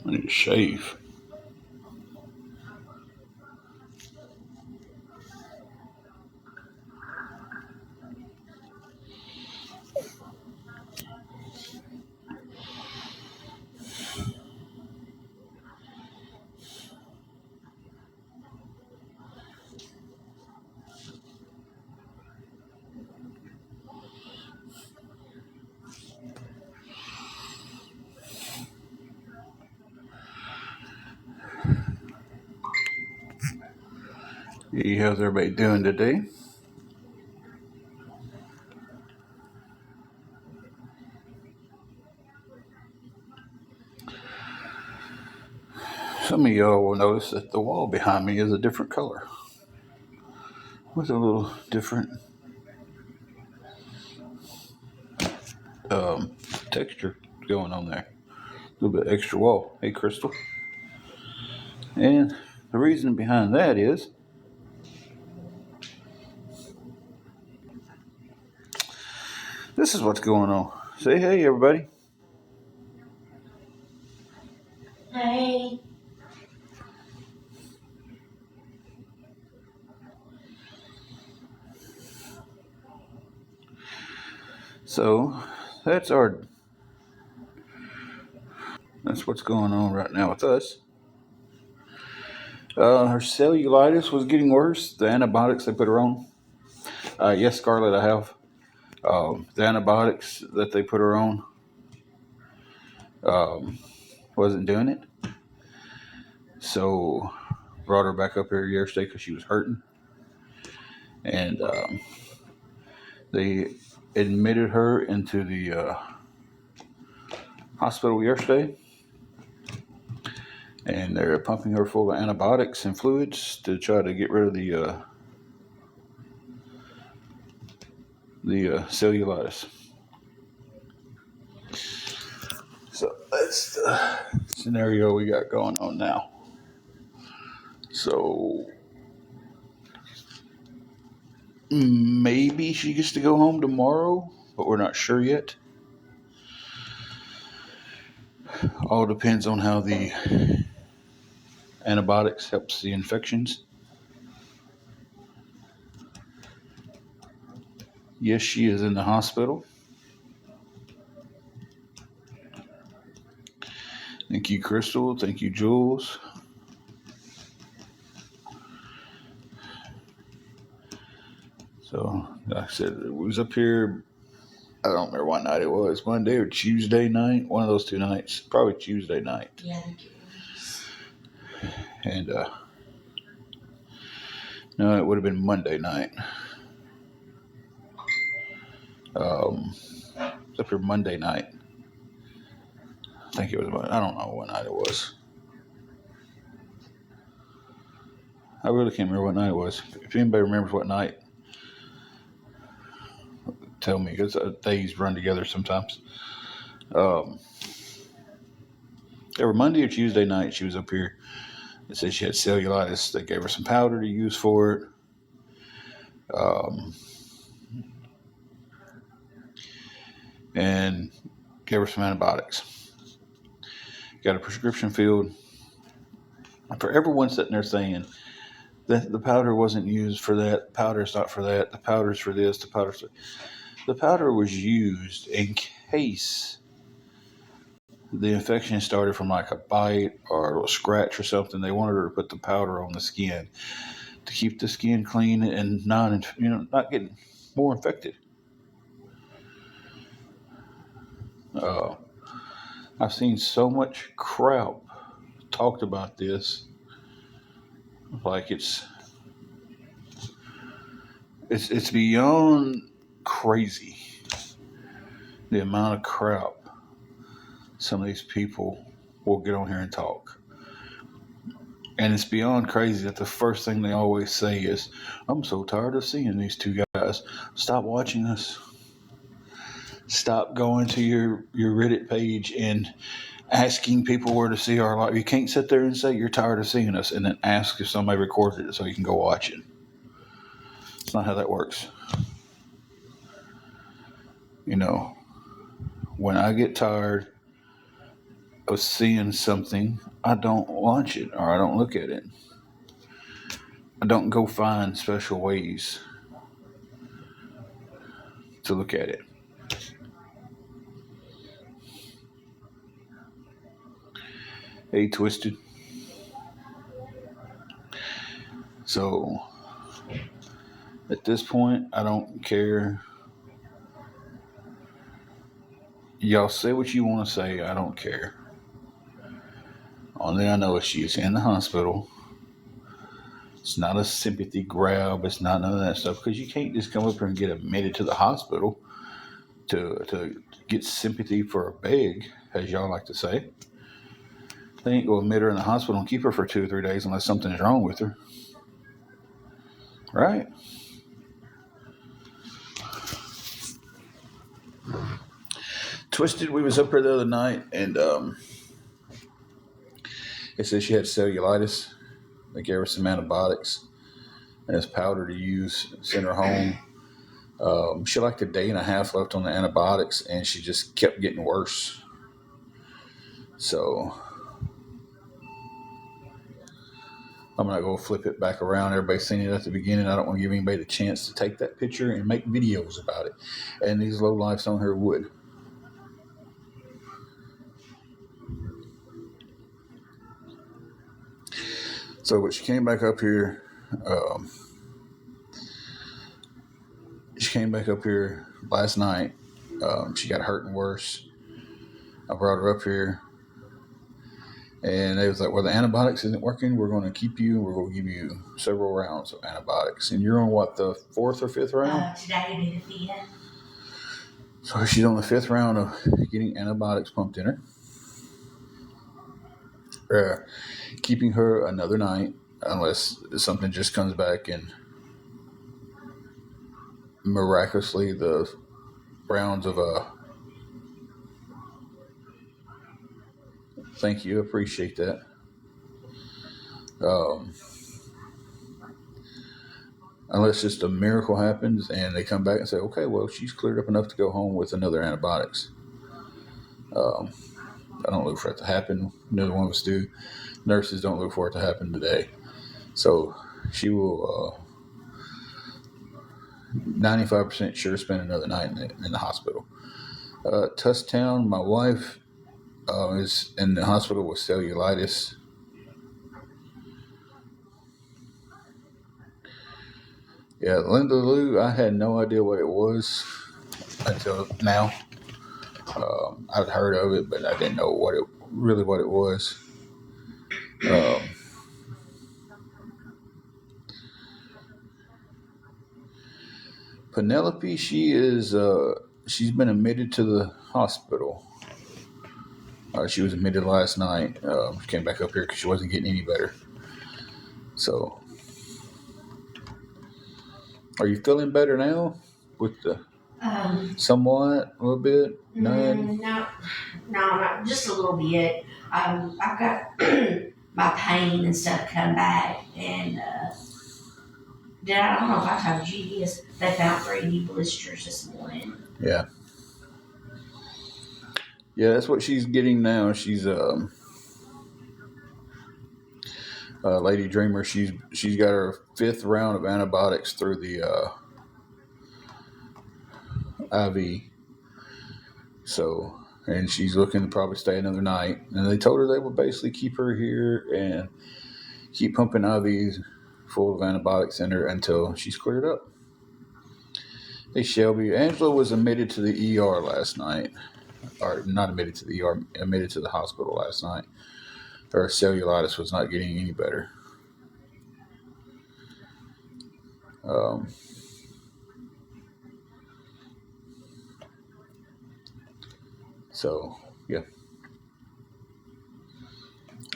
I need to shave. Hey, how's everybody doing today? Some of y'all will notice that the wall behind me is a different color with a little different um, texture going on there. A little bit extra wall. Hey, Crystal. And the reason behind that is this is what's going on. Say hey, everybody. Hey. So that's that's what's going on right now with us. Her cellulitis was getting worse. The antibiotics they put her on. Yes, Scarlett, I have. The antibiotics that they put her on um, wasn't doing it. So brought her back up here yesterday because she was hurting. And they admitted her into the hospital yesterday. And they're pumping her full of antibiotics and fluids to try to get rid of the cellulitis. So that's the scenario we got going on now. So maybe she gets to go home tomorrow, but we're not sure yet. All depends on how the antibiotics helps the infections. Yes, she is in the hospital. Thank you, Crystal. Thank you, Jules. So, like I said, it was up here. I don't remember what night it was, Monday or Tuesday night, one of those two nights, probably Tuesday night. Yeah, I think it was. And no, it would have been Monday night. It's up here Monday night. I think it was. I don't know what night it was. I really can't remember what night it was. If anybody remembers what night, tell me because days run together sometimes. Um, Every Monday or Tuesday night, she was up here. They said she had cellulitis. They gave her some powder to use for it. And gave her some antibiotics. Got a prescription filled. For everyone sitting there saying that the powder wasn't used for that, the powder's not for that, the powder's for this, the powder was used in case the infection started from like a bite or a scratch or something. They wanted her to put the powder on the skin to keep the skin clean and not getting more infected. Uh, I've seen so much crap talked about this, like it's beyond crazy the amount of crap some of these people will get on here and talk. And it's beyond crazy that the first thing they always say is, I'm so tired of seeing these two guys. Stop watching us. Stop going to your Reddit page and asking people where to see our live. You can't sit there and say you're tired of seeing us and then ask if somebody recorded it so you can go watch it. It's not how that works. You know, when I get tired of seeing something, I don't watch it or I don't look at it. I don't go find special ways to look at it. Hey, Twisted. So at this point, I don't care. Y'all say what you want to say. I don't care. Only I know is she's in the hospital. It's not a sympathy grab. It's not none of that stuff because you can't just come up here and get admitted to the hospital to get sympathy for a beg, as y'all like to say. They ain't gonna admit her in the hospital and keep her for 2 or 3 days unless something's wrong with her, right? Twisted, we was up here the other night and it said she had cellulitis. They gave her some antibiotics and this powder to use. Sent her home. She had like a day and a half left on the antibiotics, and she just kept getting worse. So I'm gonna go flip it back around. Everybody's seen it at the beginning. I don't want to give anybody the chance to take that picture and make videos about it. And these low lifes on here would. So, but she came back up here. She came back up here last night. She got hurting worse. I brought her up here. And they was like, well, the antibiotics isn't working. We're going to keep you. We're going to give you several rounds of antibiotics. And you're on what, the 4th or 5th round? Today will be the 5th. So she's on the 5th round of getting antibiotics pumped in her. Keeping her another night unless something just comes back and miraculously the rounds of thank you, appreciate that. Unless just a miracle happens and they come back and say, okay, well, she's cleared up enough to go home with another antibiotics. I don't look for it to happen. Neither one of us do. Nurses don't look for it to happen today. So she will 95% sure spend another night in the hospital. Tustown, my wife is in the hospital with cellulitis. Yeah, Linda Lou, I had no idea what it was until now. I'd heard of it, but I didn't know what it was. Penelope, she's been admitted to the hospital. She was admitted last night. She came back up here because she wasn't getting any better. So, are you feeling better now? With the somewhat, a little bit? None? No, not just a little bit. I've got my pain and stuff come back, and I don't know if I told you this. They found 3 new blisters this morning. Yeah. Yeah, that's what she's getting now. She's Lady Dreamer. She's got her 5th round of antibiotics through the IV. So, and she's looking to probably stay another night. And they told her they would basically keep her here and keep pumping IVs full of antibiotics in her until she's cleared up. Hey, Shelby. Angela was admitted to the ER last night. Or not admitted to the ER, admitted to the hospital last night. Her cellulitis was not getting any better. So, yeah.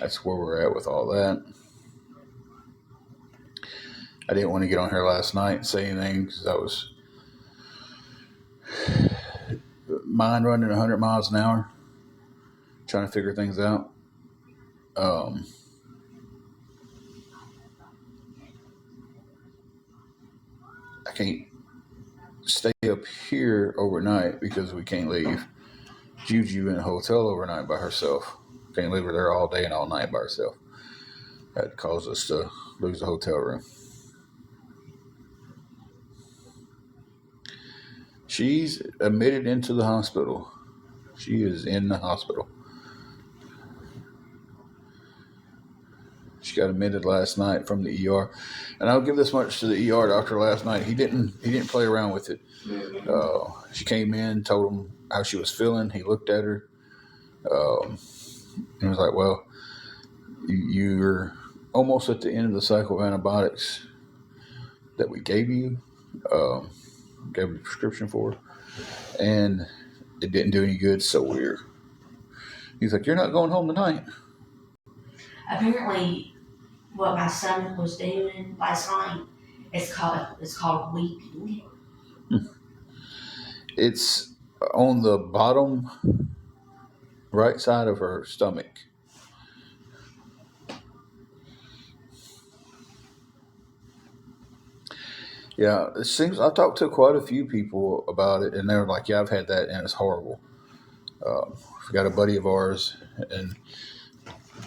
That's where we're at with all that. I didn't want to get on here last night and say anything because I was mind running 100 miles an hour, trying to figure things out. I can't stay up here overnight because we can't leave Juju in a hotel overnight by herself. Can't leave her there all day and all night by herself. That caused us to lose the hotel room. She's admitted into the hospital. She is in the hospital. She got admitted last night from the ER, and I'll give this much to the ER doctor last night. He didn't play around with it. She came in, told him how she was feeling. He looked at her, and was like, "Well, you're almost at the end of the cycle of antibiotics that we gave you, gave you a prescription for, and it didn't do any good. So he's like, you're not going home tonight." Apparently, what my son was doing last night, it's called weeping. It's on the bottom right side of her stomach. Yeah, it seems I talked to quite a few people about it, and they were like, "Yeah, I've had that, and it's horrible." We got a buddy of ours, and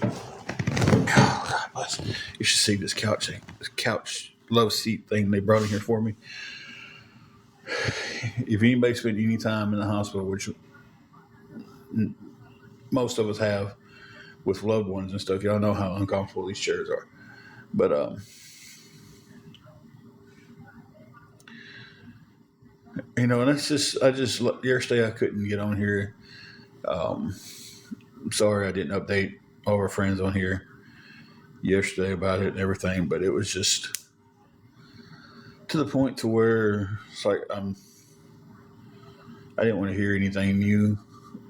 oh, God bless. You should see this couch love seat thing they brought in here for me. If anybody spent any time in the hospital, which most of us have with loved ones and stuff, y'all know how uncomfortable these chairs are. But and that's yesterday I couldn't get on here. I'm sorry I didn't update all our friends on here yesterday about it and everything, but it was just to the point to where it's like I didn't want to hear anything new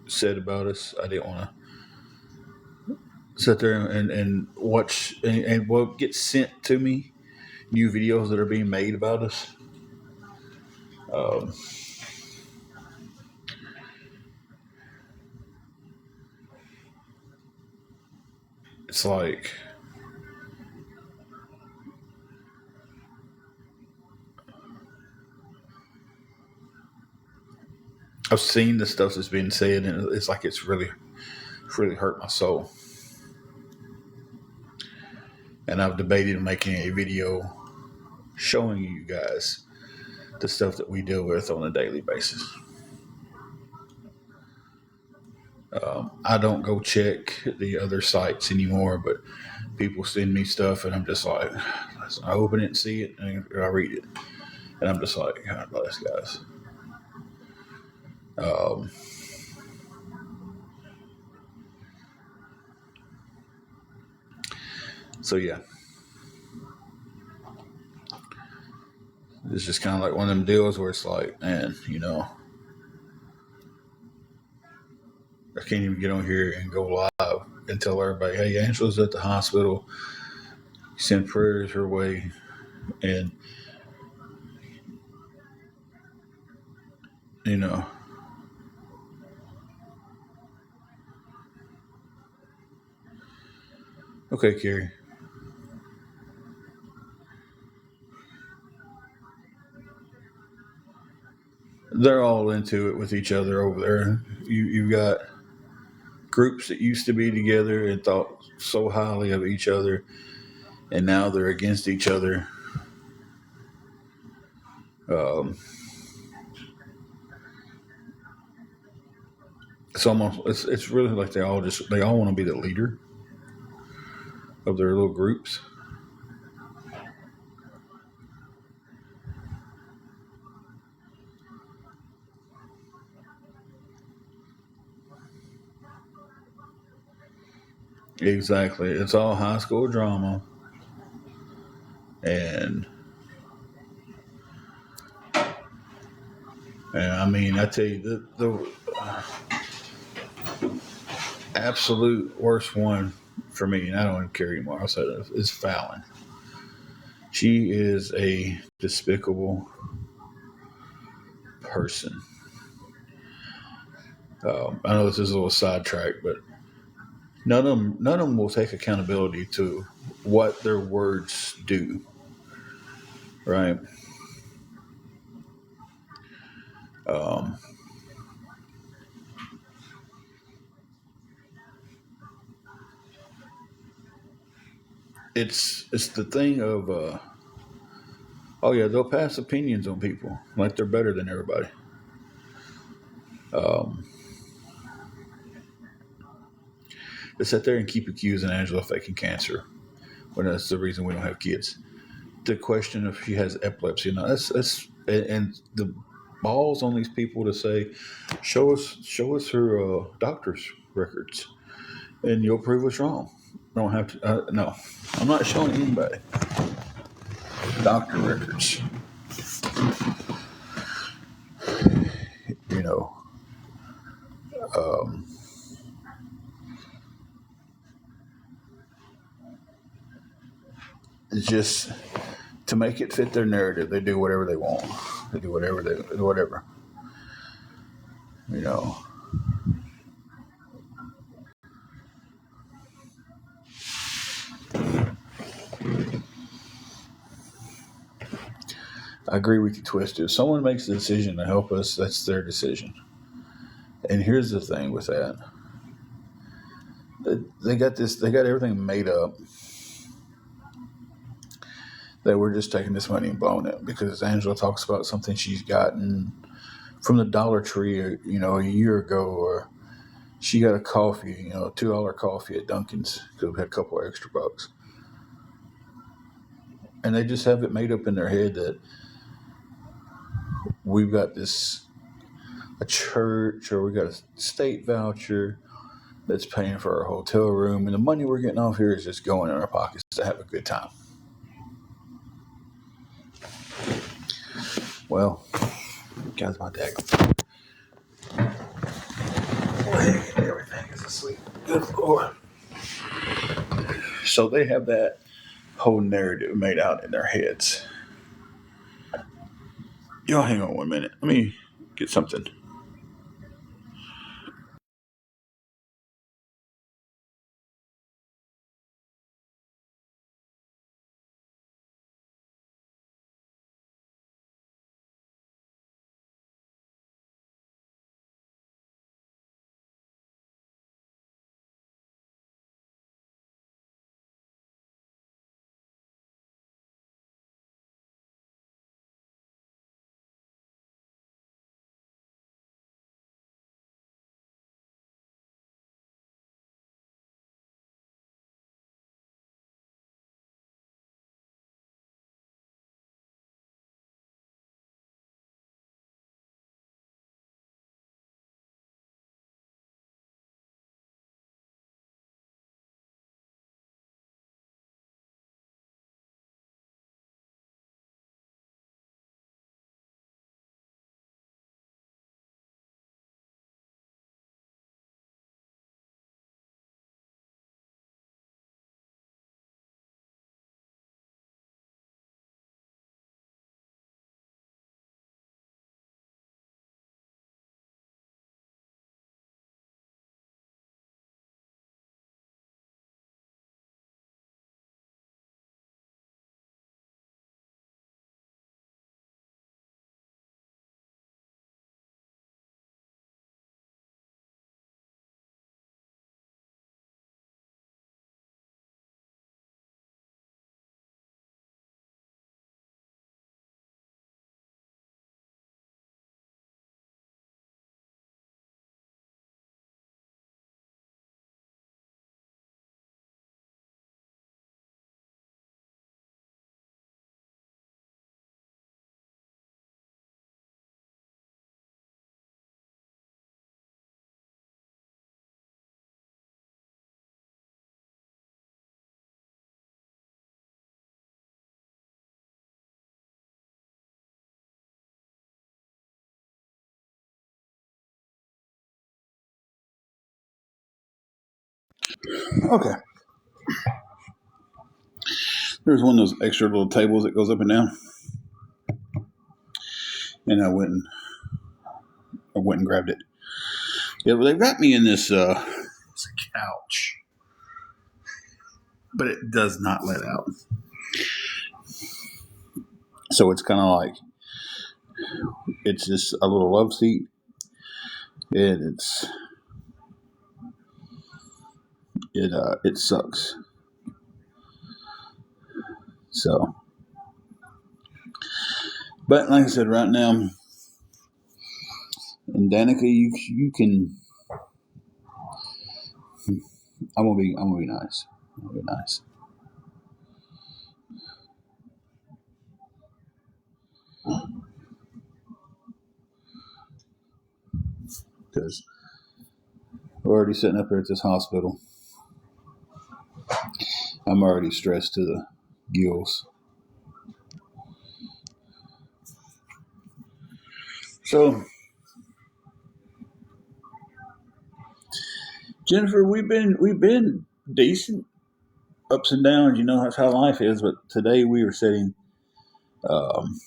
said about us. I didn't want to sit there and watch and what gets sent to me, new videos that are being made about us. It's like I've seen the stuff that's being said, and it's like it's really hurt my soul. And I've debated making a video showing you guys the stuff that we deal with on a daily basis. I don't go check the other sites anymore, but people send me stuff, and I'm just like, I open it and see it, and I read it, and I'm just like, God bless, guys. So yeah, it's just kind of like one of them deals where it's like, man, I can't even get on here and go live and tell everybody, hey, Angela's at the hospital. Send prayers her way, and okay, Carrie. They're all into it with each other over there. You've got groups that used to be together and thought so highly of each other, and now they're against each other. It's really like they all want to be the leader of their little groups. Exactly. It's all high school drama. And I mean, I tell you, the absolute worst one for me, and I don't even care anymore, I'll say this, is Fallon. She is a despicable person. I know this is a little sidetrack, but none of them will take accountability to what their words do. Right? Um, it's the thing of oh yeah, they'll pass opinions on people like they're better than everybody. Um, they sit there and keep accusing Angela of faking cancer when that's the reason we don't have kids. The question if she has epilepsy, that's and the balls on these people to say, show us her doctor's records, and you'll prove us wrong. I don't have to. No, I'm not showing anybody doctor records. You know, um, it's just to make it fit their narrative. They do whatever they want. They do whatever. You know, I agree with you, Twisted. If someone makes a decision to help us, that's their decision. And here's the thing with that: they got this. They got everything made up that we're just taking this money and blowing it because Angela talks about something she's gotten from the Dollar Tree, a year ago, or she got a coffee, $2 coffee at Dunkin's because we had a couple of extra bucks, and they just have it made up in their head that we've got a church or we got a state voucher that's paying for our hotel room, and the money we're getting off here is just going in our pockets to have a good time. Well, guys, my dad. Everything is asleep. Good Lord. So they have that whole narrative made out in their heads. Y'all hang on 1 minute. Let me get something. Okay. There's one of those extra little tables that goes up and down, and I went and grabbed it. Yeah, well, they wrapped me in this it's a couch, but it does not let out. So it's kind of like it's just a little love seat, and it sucks. So, but like I said, right now, and Danica, you can. I'm gonna be nice. I'm gonna be nice. Because we're already sitting up here at this hospital. I'm already stressed to the gills. So, Jennifer, we've been decent, ups and downs. You know that's how life is. But today we were sitting. Um,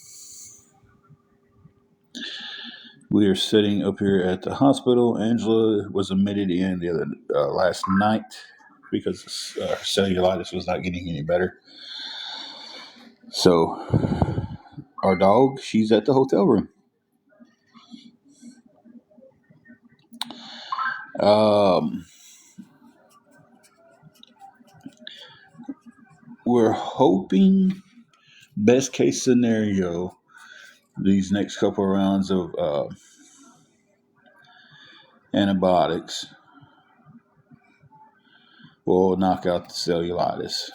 we are sitting up here at the hospital. Angela was admitted in the other last night because her cellulitis was not getting any better. So our dog, she's at the hotel room. Um, we're hoping, best case scenario, these next couple of rounds of antibiotics will knock out the cellulitis.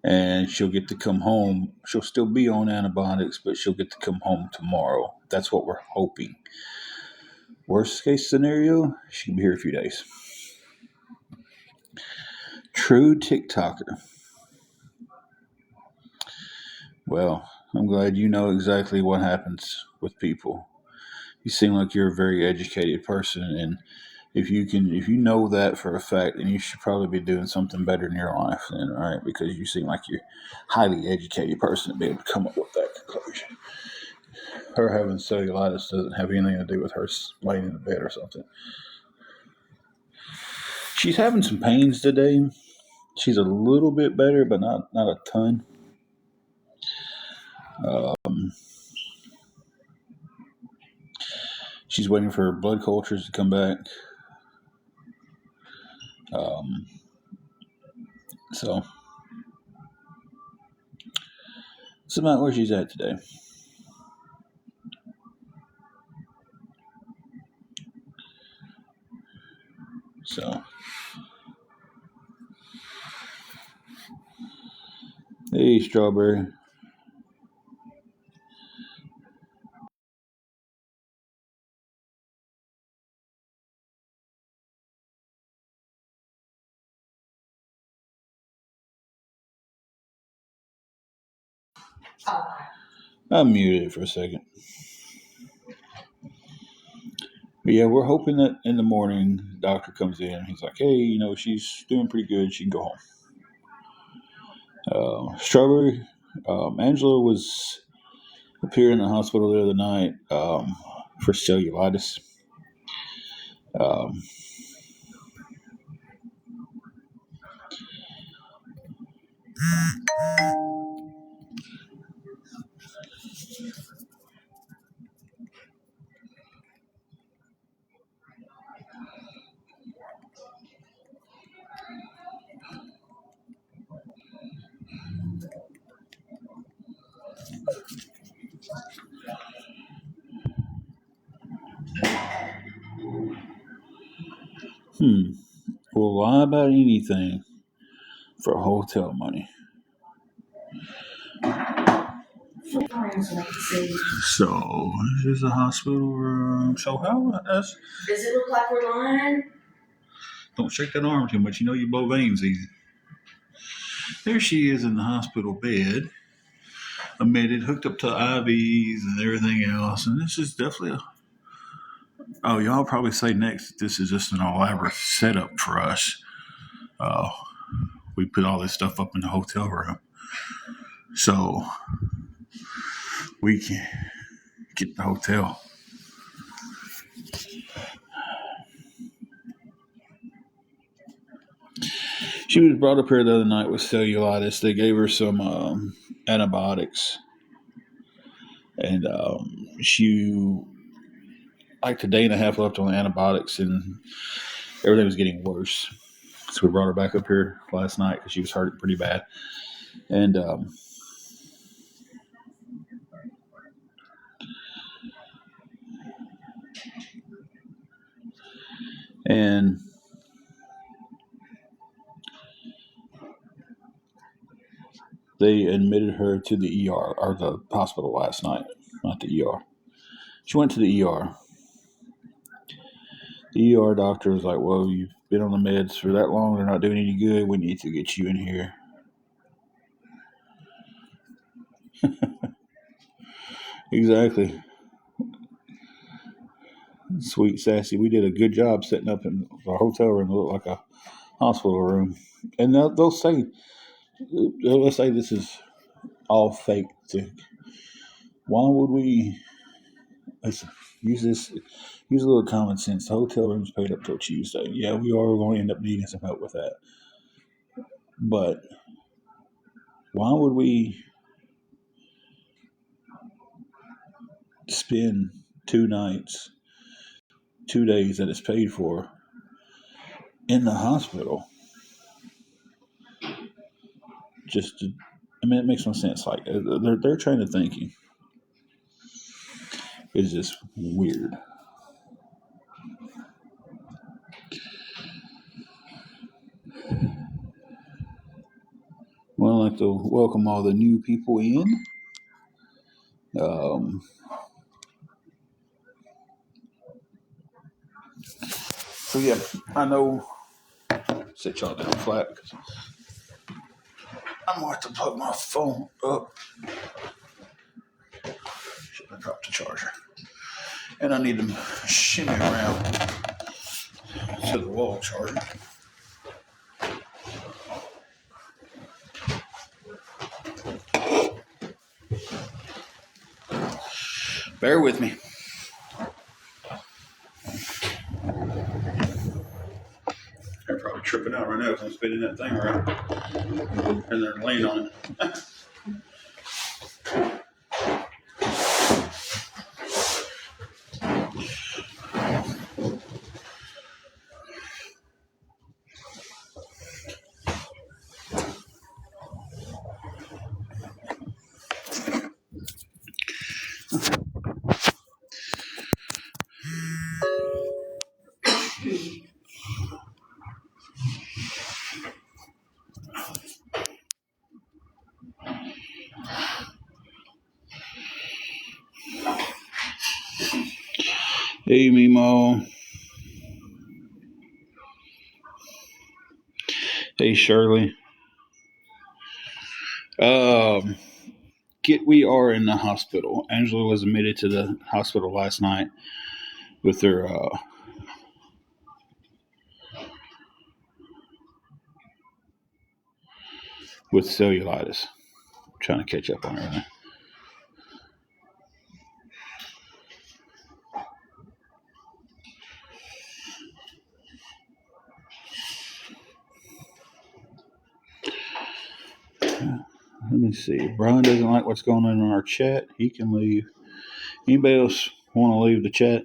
And she'll get to come home. She'll still be on antibiotics, but she'll get to come home tomorrow. That's what we're hoping. Worst case scenario, she can be here a few days. True TikToker. Well, I'm glad you know exactly what happens with people. You seem like you're a very educated person, and if you know that for a fact, then you should probably be doing something better in your life, then, right? Because you seem like you're a highly educated person to be able to come up with that conclusion. Her having cellulitis doesn't have anything to do with her laying in the bed or something. She's having some pains today. She's a little bit better, but not a ton. Um, she's waiting for her blood cultures to come back. Um, so that's about where she's at today. So, hey, Strawberry. I muted it for a second. But yeah, we're hoping that in the morning, the doctor comes in. He's like, hey, she's doing pretty good. She can go home. Strawberry, Angela was up here in the hospital the other night for cellulitis. Um, will lie about anything for hotel money. So this is a hospital room. So how does it look like we're lying? Don't shake that arm too much. You blow veins easy. There she is in the hospital bed, admitted, hooked up to IVs and everything else. And this is definitely y'all probably say next that this is just an elaborate setup for us. We put all this stuff up in the hotel room so we can get the hotel. She was brought up here the other night with cellulitis. They gave her some antibiotics, and she like a day and a half left on the antibiotics, and everything was getting worse. So we brought her back up here last night because she was hurting pretty bad. And and they admitted her to the ER or the hospital last night, not the ER. She went to the ER. The ER doctor was like, "Well, you've been on the meds for that long; they're not doing any good. We need to get you in here." Exactly. Sweet sassy. We did a good job setting up in our hotel room to look like a hospital room. And they'll say this is all fake. Why would we use this? Use a little common sense. The hotel room's paid up till Tuesday. Yeah, we are going to end up needing some help with that. But why would we spend 2 nights, 2 days that it's paid for in the hospital? Just to, I mean, it makes no sense. Like their train of thinking is just weird. Well, I'd like to welcome all the new people in. Um, so yeah, I know. Sit y'all down flat because I'm going to have to plug my phone up. Should have dropped the charger, and I need to shimmy around to the wall charger. Bear with me. They're probably tripping out right now because I'm spinning that thing around, and they're laying on it. Hey, Mimo. Hey, Shirley. We are in the hospital. Angela was admitted to the hospital last night with her with cellulitis. I'm trying to catch up on everything. Let me see. Brian doesn't like what's going on in our chat. He can leave. Anybody else want to leave the chat?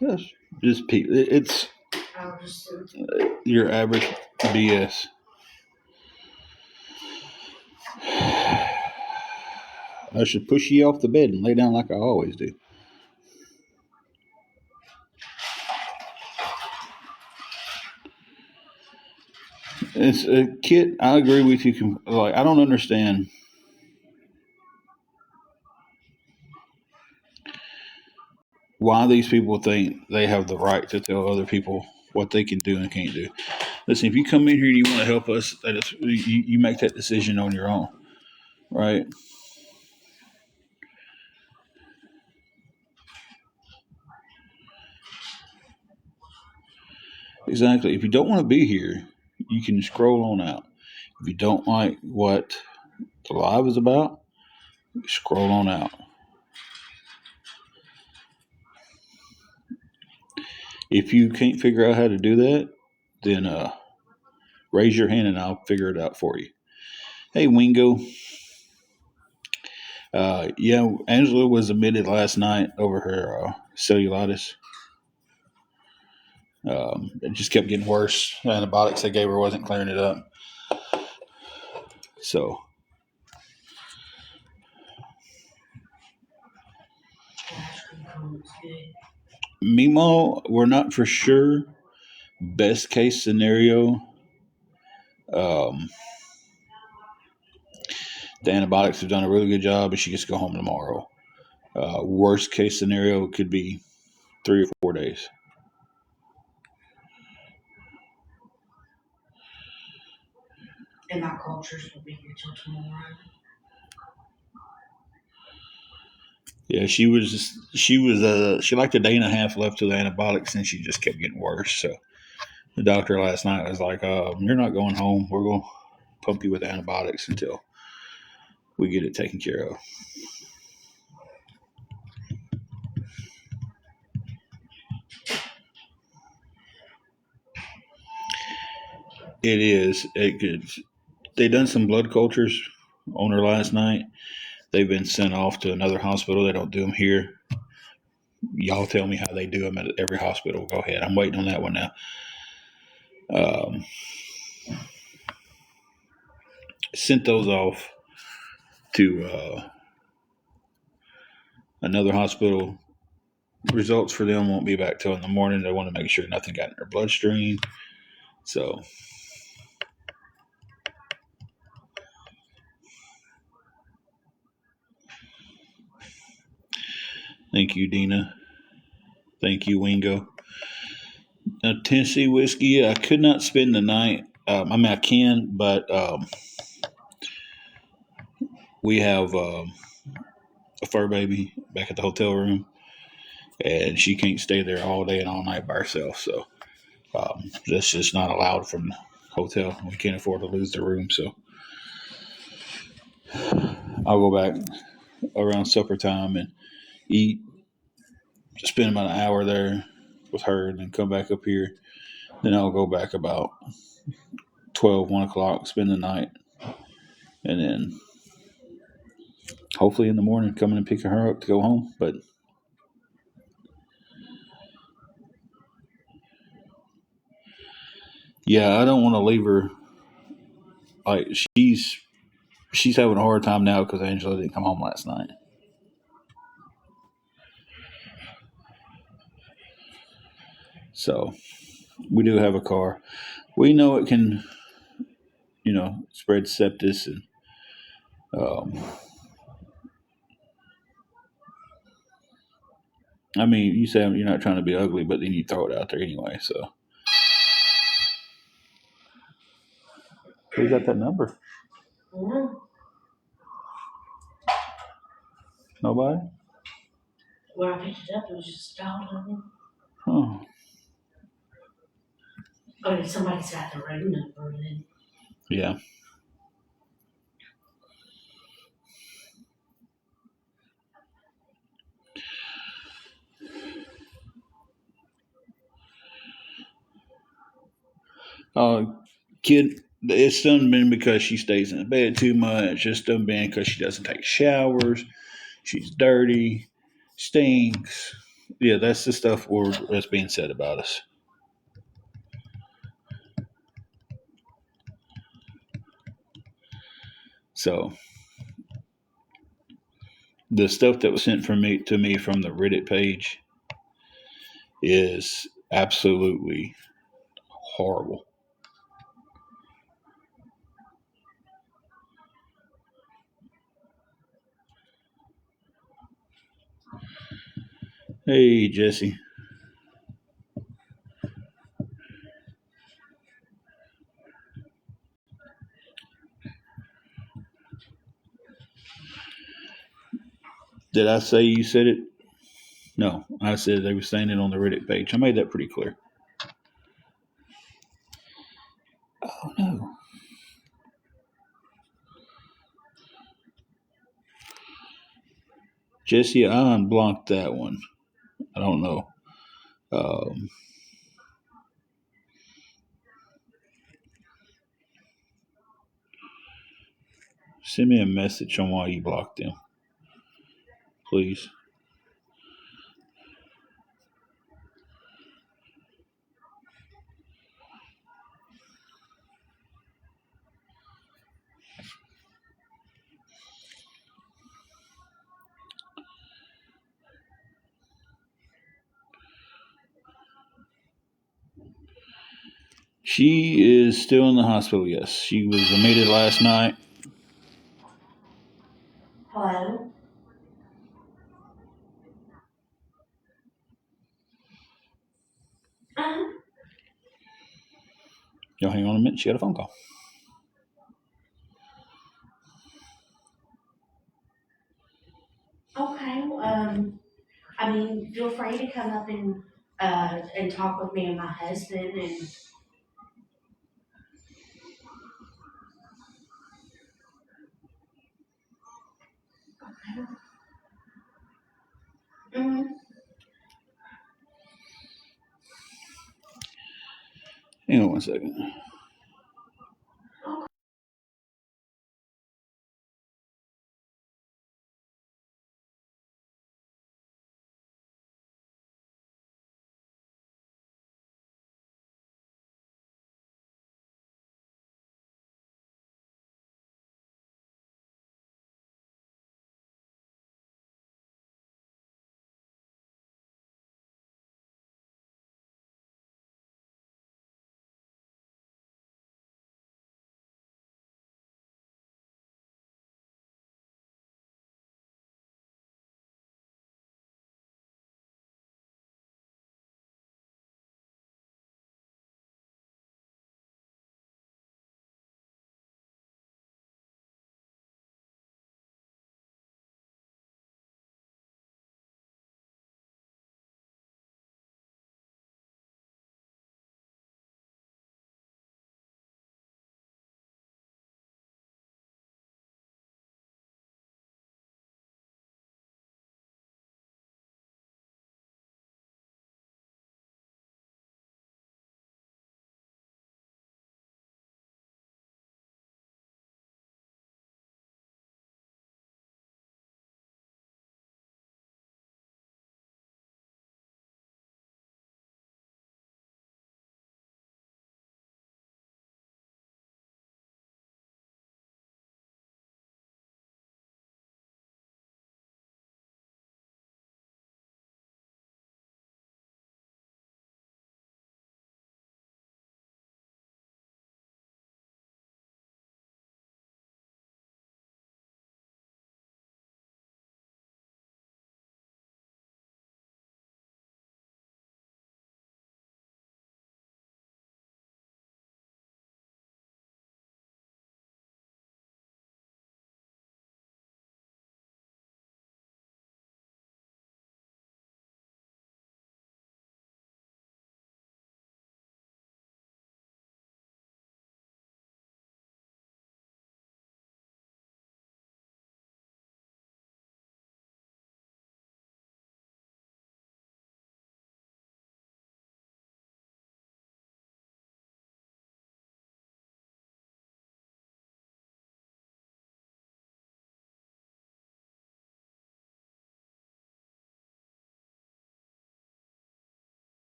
Yes, just people. It's your average BS. I should push you off the bed and lay down like I always do. It's Kit. I agree with you. Like, I don't understand why these people think they have the right to tell other people what they can do and can't do. Listen, if you come in here and you want to help us, you make that decision on your own, right? Exactly. If you don't want to be here, you can scroll on out. If you don't like what the live is about, scroll on out. If you can't figure out how to do that, then raise your hand and I'll figure it out for you. Hey, Wingo. Yeah, Angela was admitted last night over her cellulitis. It just kept getting worse. The antibiotics they gave her wasn't clearing it up. So, Mimo, we're not for sure. Best case scenario, um, the antibiotics have done a really good job, and she gets to go home tomorrow. Worst case scenario could be 3 or 4 days. And my cultures will be here till tomorrow. Yeah, she liked a day and a half left to the antibiotics, and she just kept getting worse. So the doctor last night was like, "You're not going home. We're going to pump you with antibiotics until we get it taken care of." It is. It could. They done some blood cultures on her last night. They've been sent off to another hospital. They don't do them here. Y'all tell me how they do them at every hospital. Go ahead. I'm waiting on that one now. Um, Sent those off to another hospital. Results for them won't be back till in the morning. They want to make sure nothing got in their bloodstream. So, thank you, Dina. Thank you, Wingo. Tennessee whiskey. I could not spend the night. I mean, I can, but we have a fur baby back at the hotel room, and she can't stay there all day and all night by herself. So that's just not allowed from the hotel. We can't afford to lose the room. So I'll go back around supper time and eat, spend about an hour there with her, and then come back up here. Then I'll go back about 12, 1 o'clock, spend the night, and then hopefully in the morning coming and picking her up to go home. But yeah, I don't want to leave her. Like she's having a hard time now because Angela didn't come home last night. So we do have a car. We know it can, spread sepsis and um, I mean, you say you're not trying to be ugly, but then you throw it out there anyway. So who got that number? Mm-hmm. Nobody. When I picked it up, it was just dialed. Oh, I mean, somebody's got the room number then. yeah. Kid, it's done been because she stays in bed too much. It's done been because she doesn't take showers. She's dirty, stinks. Yeah, that's the stuff that's being said about us. So the stuff that was sent from me to me from the Reddit page is absolutely horrible. Hey, Jesse. Did I say you said it? No, I said they were saying it on the Reddit page. I made that pretty clear. Oh, no. Jesse, I unblocked that one. I don't know. Um, Send me a message on why you blocked them. please. She is still in the hospital, yes. She was admitted last night. Hello? Uh-huh. Y'all hang on a minute. She got a phone call. Okay. I mean, feel free to come up and talk with me and my husband and mm, Hang on one second.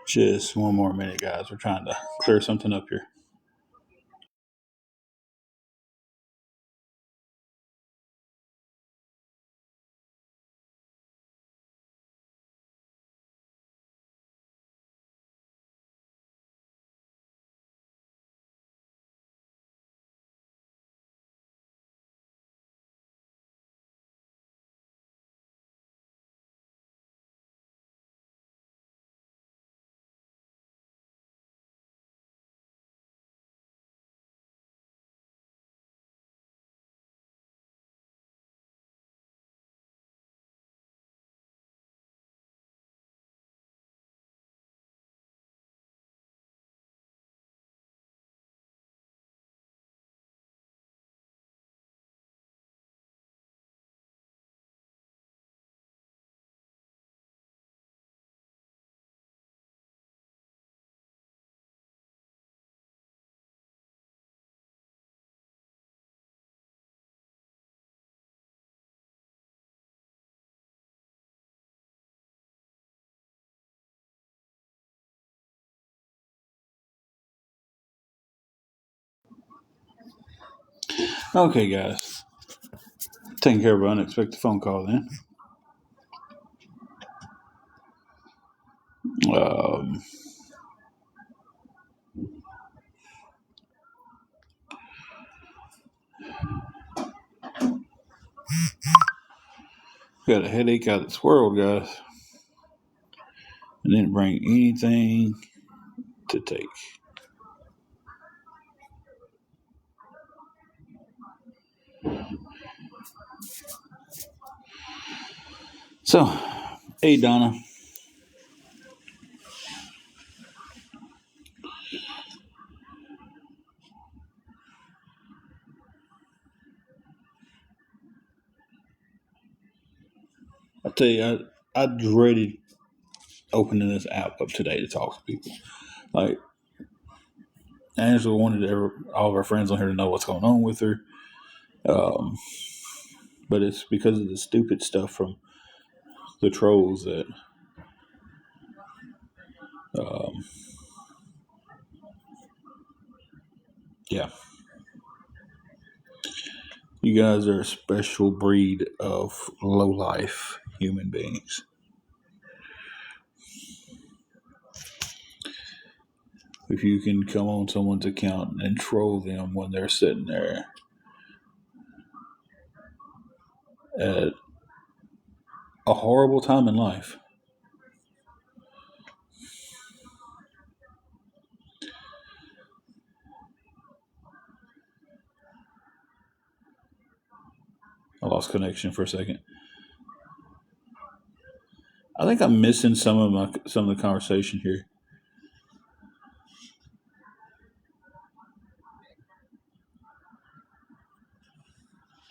Just one more minute, guys. We're trying to clear something up here. Okay, guys. Taking care of an unexpected phone call then. Um, got a headache out of this world, guys. I didn't bring anything to take. So, hey, Donna. I tell you, I dreaded opening this app up today to talk to people. Like, Angela wanted all of our friends on here to know what's going on with her. But it's because of the stupid stuff from the trolls that yeah, you guys are a special breed of low life human beings. If you can come on someone's account and troll them when they're sitting there at a horrible time in life, I lost connection for a second. I think I'm missing some of the conversation here.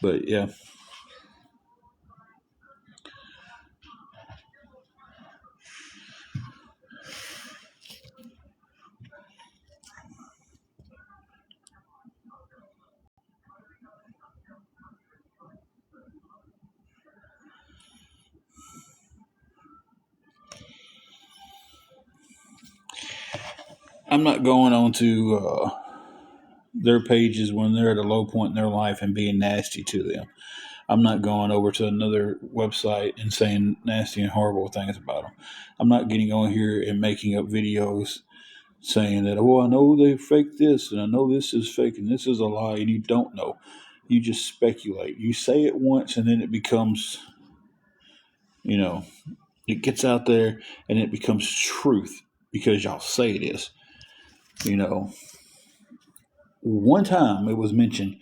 But yeah. I'm not going on to their pages when they're at a low point in their life and being nasty to them. I'm not going over to another website and saying nasty and horrible things about them. I'm not getting on here and making up videos saying that, oh, I know they fake this and I know this is fake and this is a lie, and you don't know. You just speculate. You say it once and then it becomes, you know, it gets out there and it becomes truth because y'all say it is. You know, one time it was mentioned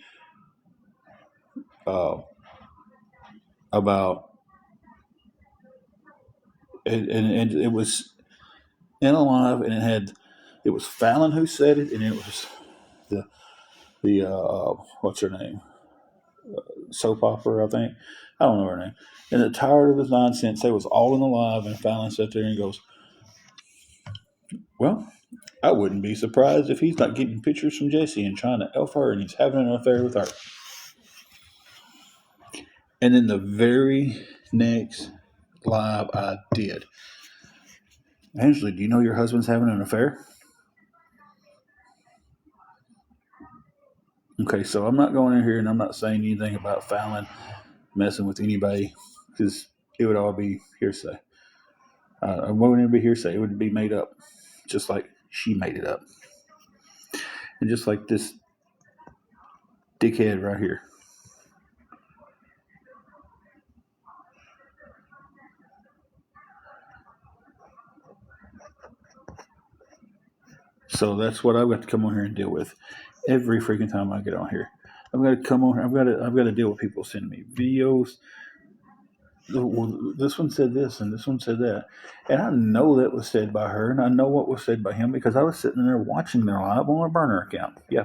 uh, about, and it was in a live, and it was Fallon who said it, and it was the what's her name, soap opera, I think. I don't know her name. And they're tired of his nonsense. They was all in the live, and Fallon sat there and goes, "Well, I wouldn't be surprised if he's not getting pictures from Jessie and trying to elf her, and he's having an affair with her." And then the very next live I did, Angela, do you know your husband's having an affair? Okay, so I'm not going in here and I'm not saying anything about Fallon messing with anybody because it would all be hearsay. It wouldn't even be hearsay, it would be made up, just like she made it up. And just like this dickhead right here. So that's what I've got to come on here and deal with every freaking time I get on here. I've got to come on. I've got to deal with people sending me videos. Well, this one said this and this one said that, and I know that was said by her, and I know what was said by him because I was sitting there watching their live on a burner account. Yeah,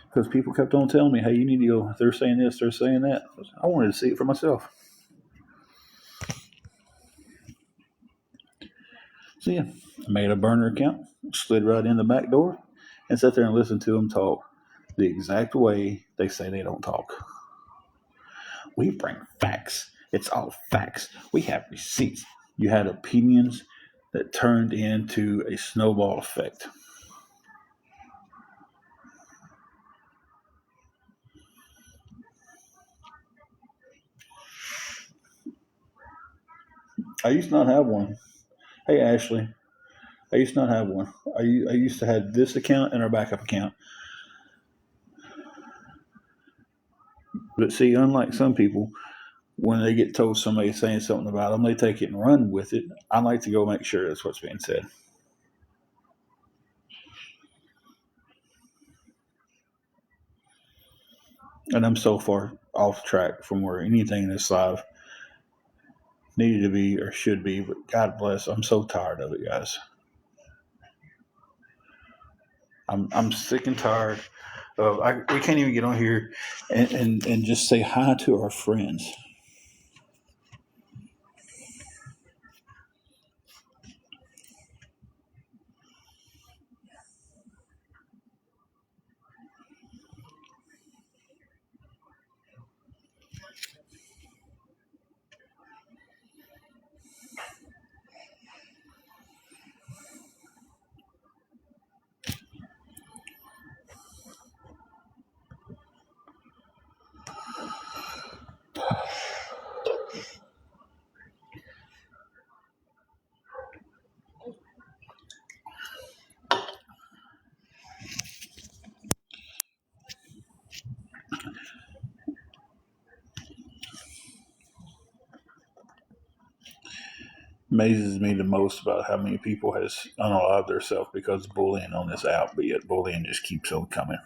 because people kept on telling me, "Hey, you need to go." They're saying this, they're saying that. I wanted to see it for myself. So yeah, I made a burner account, slid right in the back door, and sat there and listened to them talk the exact way they say they don't talk. We bring facts. It's all facts. We have receipts. You had opinions that turned into a snowball effect. I used to not have one. Hey, Ashley, I used to not have one. I used to have this account and our backup account. But see, unlike some people, when they get told somebody's saying something about them, they take it and run with it. I like to go make sure that's what's being said. And I'm so far off track from where anything in this live needed to be or should be, but God bless, I'm so tired of it, guys. I'm sick and tired of. We can't even get on here and just say hi to our friends. Amazes me the most about how many people has unalived themselves because of bullying on this app, but yet bullying just keeps on coming.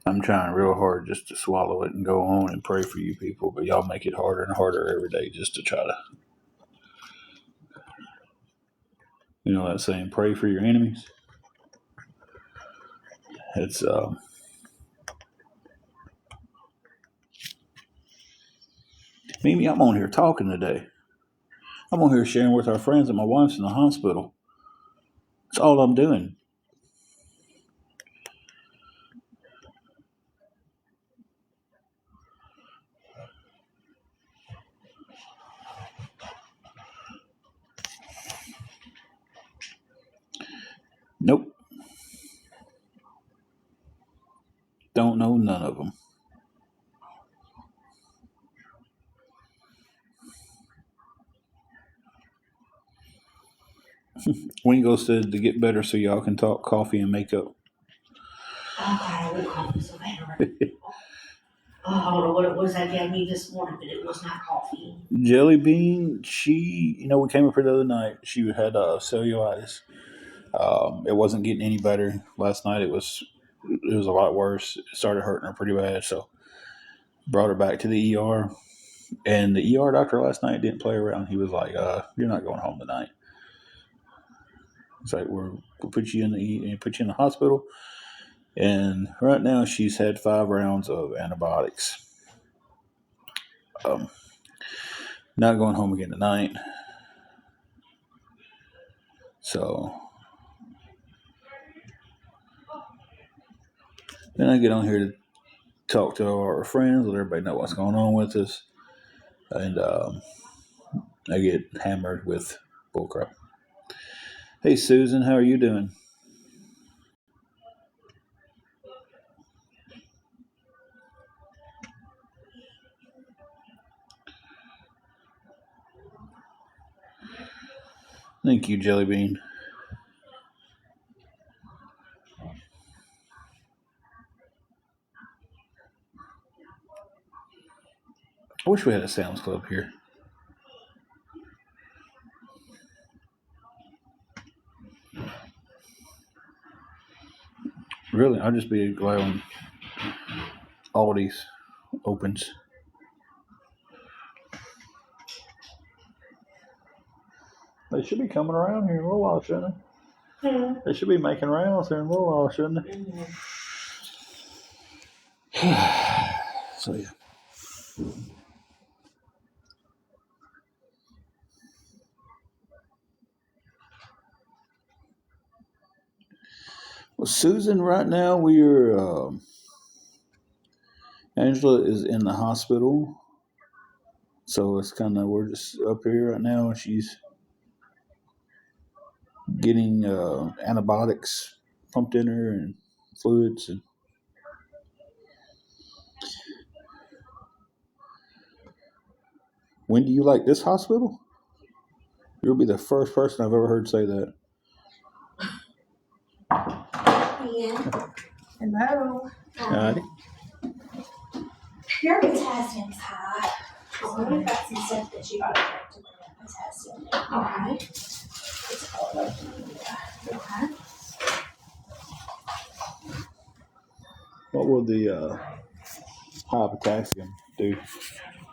I'm trying real hard just to swallow it and go on and pray for you people, but y'all make it harder and harder every day just to try to, that saying, pray for your enemies. It's Mimi, I'm on here talking today. I'm on here sharing with our friends that my wife's in the hospital. That's all I'm doing. Nope. Don't know none of them. Wingo said to get better so y'all can talk coffee and makeup. Oh, God, I want coffee so bad. I don't know what it was I gave me this morning, but it was not coffee. Jelly Bean, she, we came up here the other night. She had cellulitis. It wasn't getting any better. Last night it was a lot worse. It started hurting her pretty bad, so brought her back to the ER. And the ER doctor last night didn't play around. He was like, "You're not going home tonight." It's like we'll put you in the hospital. And right now she's had 5 rounds of antibiotics. Not going home again tonight. So then I get on here to talk to our friends, let everybody know what's going on with us, and I get hammered with bullcrap. Hey Susan, how are you doing? Thank you, Jelly Bean. I wish we had a Sam's Club here. Really, I'd just be glad when Aldi's opens. They should be coming around here in a little while, shouldn't they? They should be making rounds here in a little while, shouldn't they? So yeah. Well, Susan, right now we're Angela is in the hospital, so it's kind of we're just up here right now, and she's getting antibiotics pumped in her and fluids. And when do you like this hospital? You'll be the first person I've ever heard say that. Yeah. Hello. Howdy. Your potassium's high. So we've got some stuff that you ought to take to bring that potassium down. Okay. It's all over. Okay. What will the high potassium do?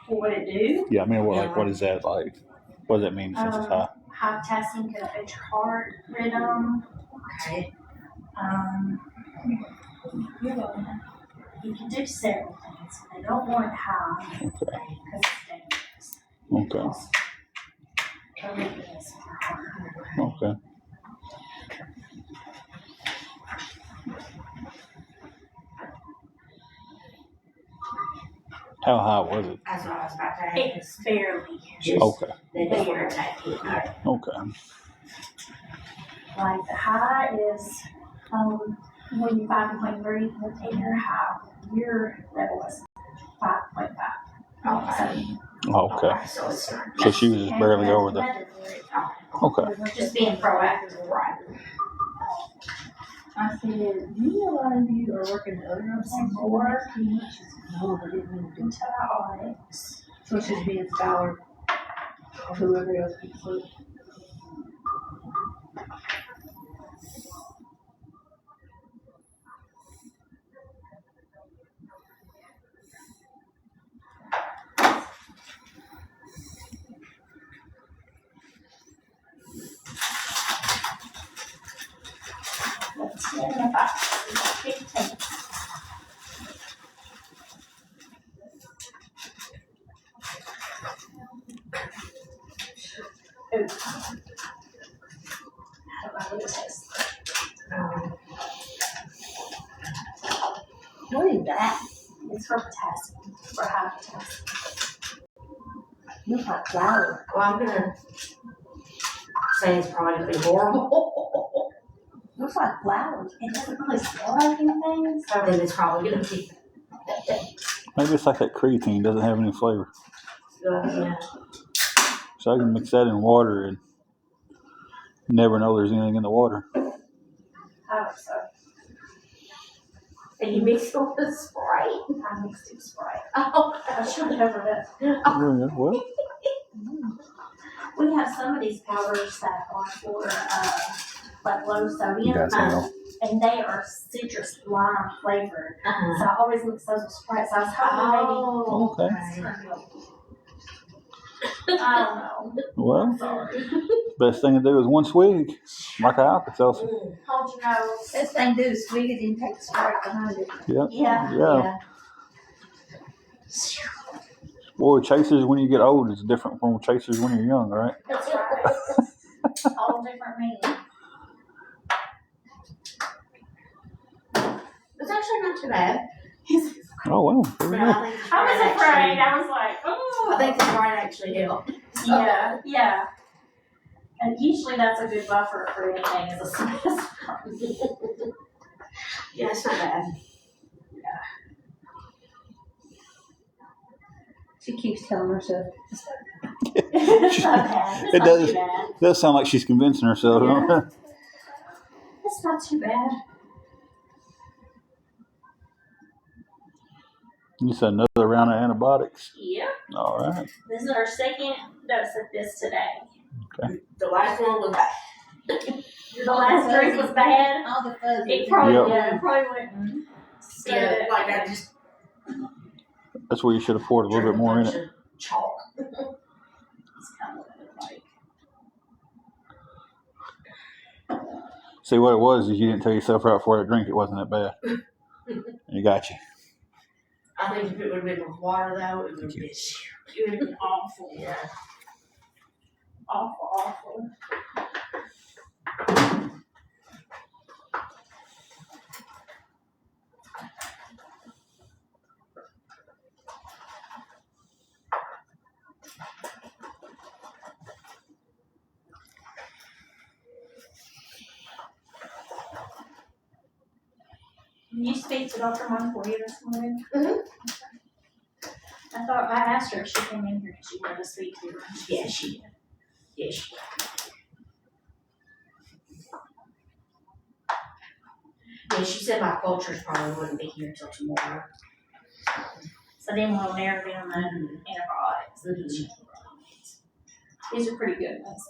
What would it do? Yeah, I mean, what is that like? What does that mean since it's high? High potassium can affect your heart rhythm. Okay. You can do several things. They don't want it high Okay. because it's dangerous. Okay. Arrhythmias in your heart. Okay. How high was it? That's what I was about to ask. It's barely. Just Okay. the different type. Okay. Like the high is when you 5.3 and your high, your level is 5.5. Okay. Okay. So it's not So she was just barely over the. Okay. We're just being proactive, right? I said, you a lot of you are working the other nursing more. No, but it didn't do antibiotics. so. It's just being scoured or whoever else picks it. That's in the box. Big tank. Ooh. How do I do this? What is that? It's for potassium, for high potassium. Looks like flour. Well, I'm gonna say it's probably gonna be horrible. Looks like flour. It doesn't really smell like anything, so Then it's probably gonna be. Maybe it's like that creatine doesn't have any flavor, Yeah. so I can mix that in water and never know there's anything in the water. I hope so. And you mix it with the Sprite. I mixed it with Sprite. Oh, I should have covered it. What? We have some of these powders that are for like low sodium, and they are citrus lime flavored. So I always mix those with Sprite. So I was hoping maybe. Okay. I don't know. Well, Sorry. best thing to do is one swig, like an Alka-Seltzer. Hold your nose. Best thing to do is swig it and take the Sprite behind it. Yep. Yeah. Boy, chasers when you get old is different from chasers when you're young, right? That's right. All different meanings. actually not too bad. Oh well. There we But go. I think the I was Sprite afraid. actually- I was like, oh. I think the Sprite actually helped. Yeah, yeah. And usually that's a good buffer for anything is a semester. Yeah, it's not bad. She keeps telling herself. It's not bad. It's It not does. too bad. It does sound like she's convincing herself. Yeah. Huh? It's not too bad. You said another round of antibiotics. Yep. All right. This is our second dose of this today. The last one was bad. The last drink was bad. All the fuzzy. It probably, Yep. yeah, it probably wouldn't. Yeah, like I just That's where you should have poured a little bit more in it. Chalk. It's kind of what it like. See, what it was is you didn't tell yourself right before that drink it wasn't that bad. You got you. I think if it would have been with water though, it would have been It would have been awful. yeah. Awful, awful. Did you speak to Dr. Montoya this morning? Mhm. I thought I asked her if she came in here because she wanted to speak to her. Yeah, she did. Yeah, she did. Yeah, she said my cultures probably wouldn't be here till tomorrow. So then we'll narrow down the antibiotics. Mhm. These are pretty good ones.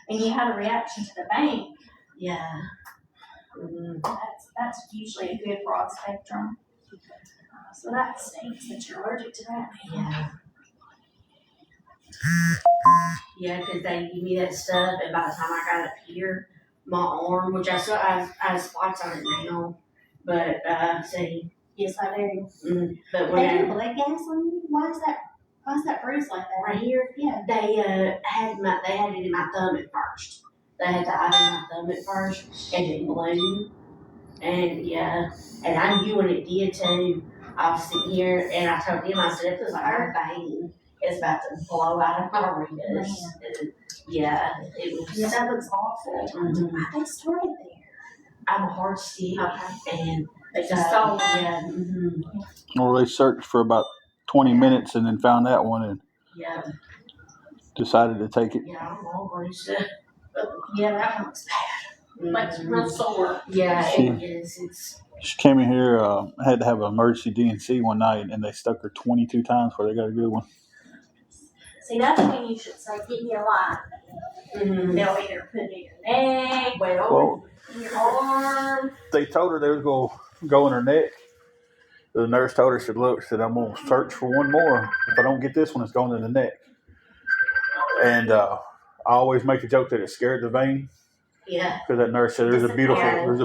And you had a reaction to the bank. Yeah. Mm-hmm. That's usually a good broad spectrum. So that stinks that you're allergic to that. Yeah. Yeah, because they give me that stuff, and by the time I got up here, my arm, which I still I have spots on it now, but see, Yes, I do. but They when do leg gas on you? Why is that bruise like that? right here, Yeah. they had it in my thumb at first. They had the eye in my thumb at first, and it blew, and yeah, and I knew when it did too. I was sitting here, and I told him, I said, it feels like our vein is about to blow out of my ribs. And yeah, it was. Yeah, that looks awful. Mhm. They started there. I'm a hard stick, and They just saw one. yeah, Well, they searched for about 20 minutes and then found that one and yeah, decided to take it. yeah. I'm always Yeah, that one looks bad. Like it's real sore. yeah, She- it is. It's She came in here, had to have an emergency DNC one night, and they stuck her 22 times before they got a good one. See, that's when you should say, get me a line. mm-hmm. They'll either put it in your neck, Well, in your arm. they told her they was going to go in her neck. The nurse told her, said, look, said, I'm going to search for one more. If I don't get this one, it's going in the neck. And I always make a joke that it scared the vein. Yeah. Because that nurse said, there's a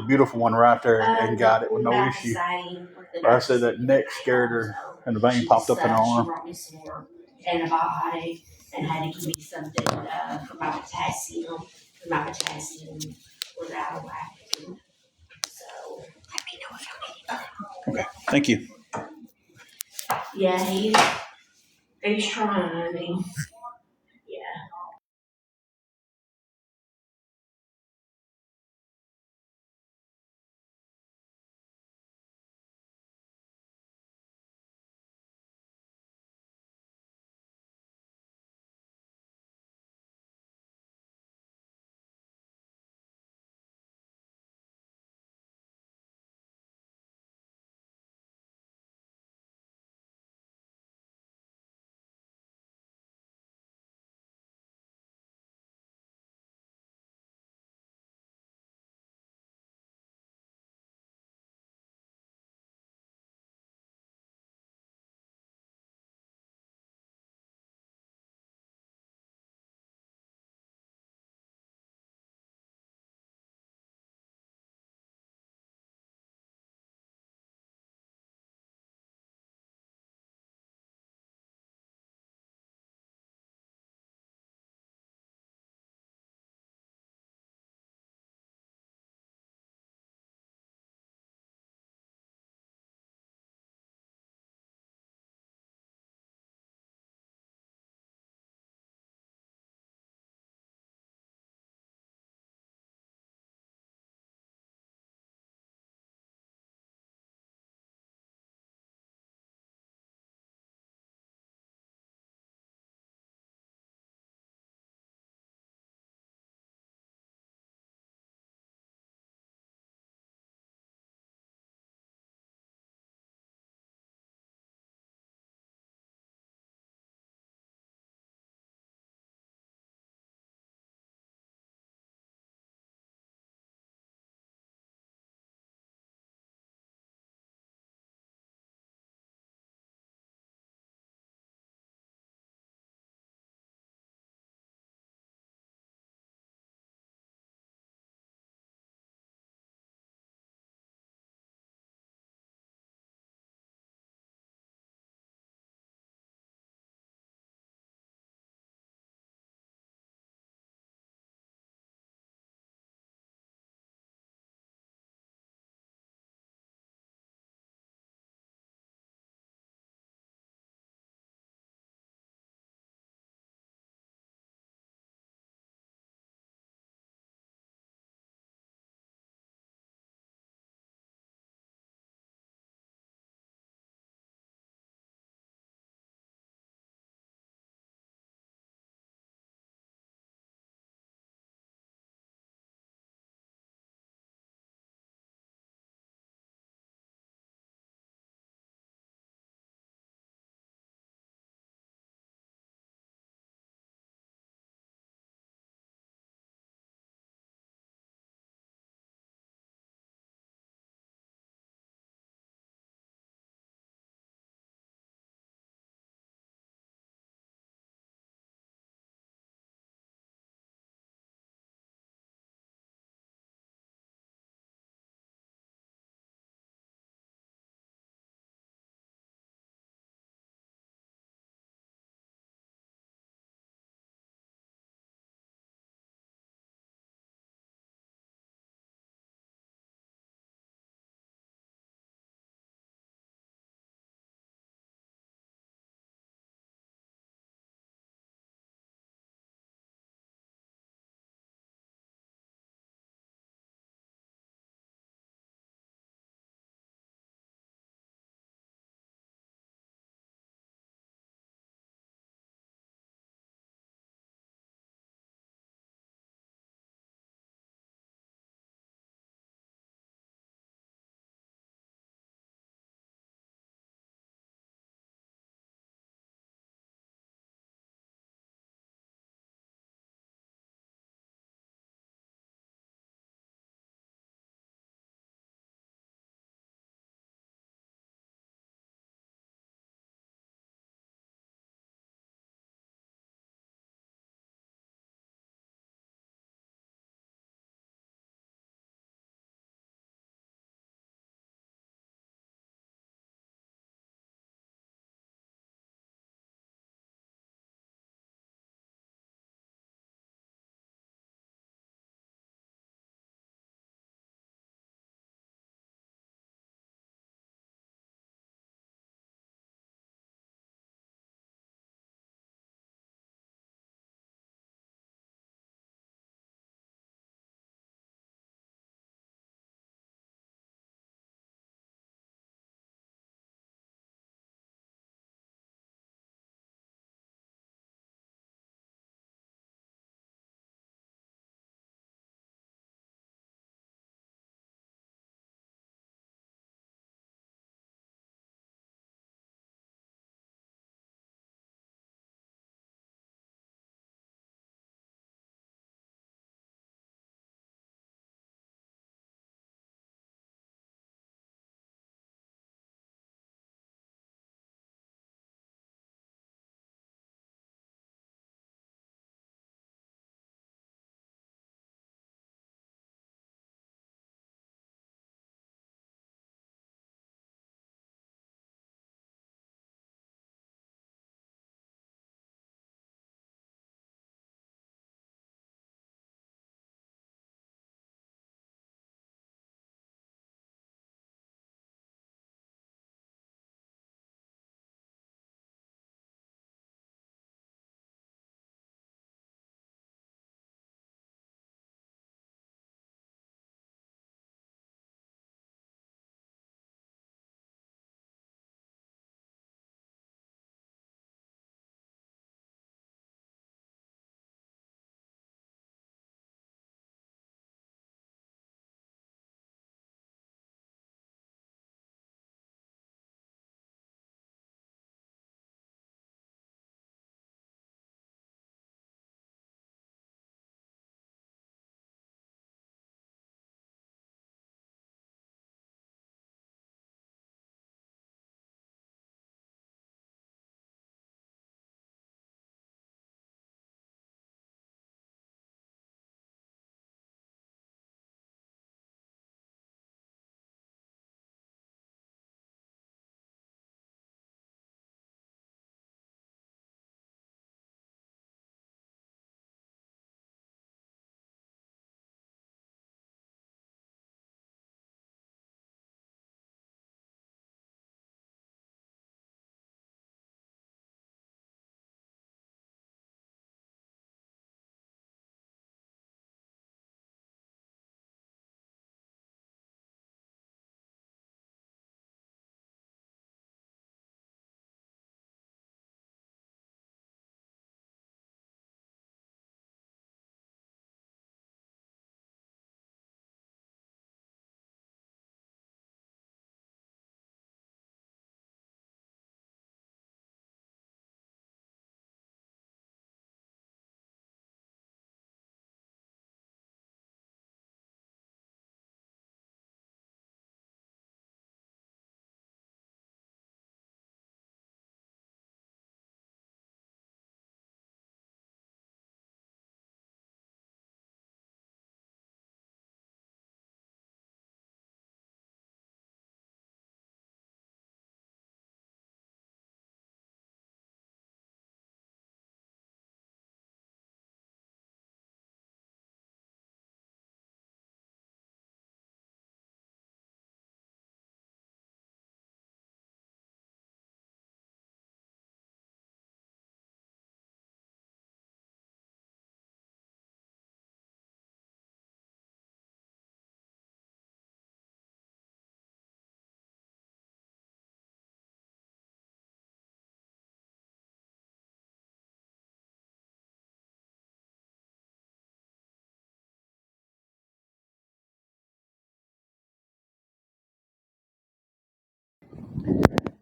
beautiful one right there and got it with no About issue. the same with the I said that neck scared her and the vein She popped up in her She arm. brought me some more antibiotic and had to give me something for my potassium. My potassium was out of whack. So let me know if you need it. Okay, thank you. Yeah, he's trying. I mean,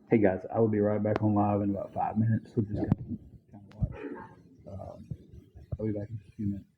Hey guys, I will be right back on live in about 5 minutes. So just kind of watch. I'll be back in just a few minutes.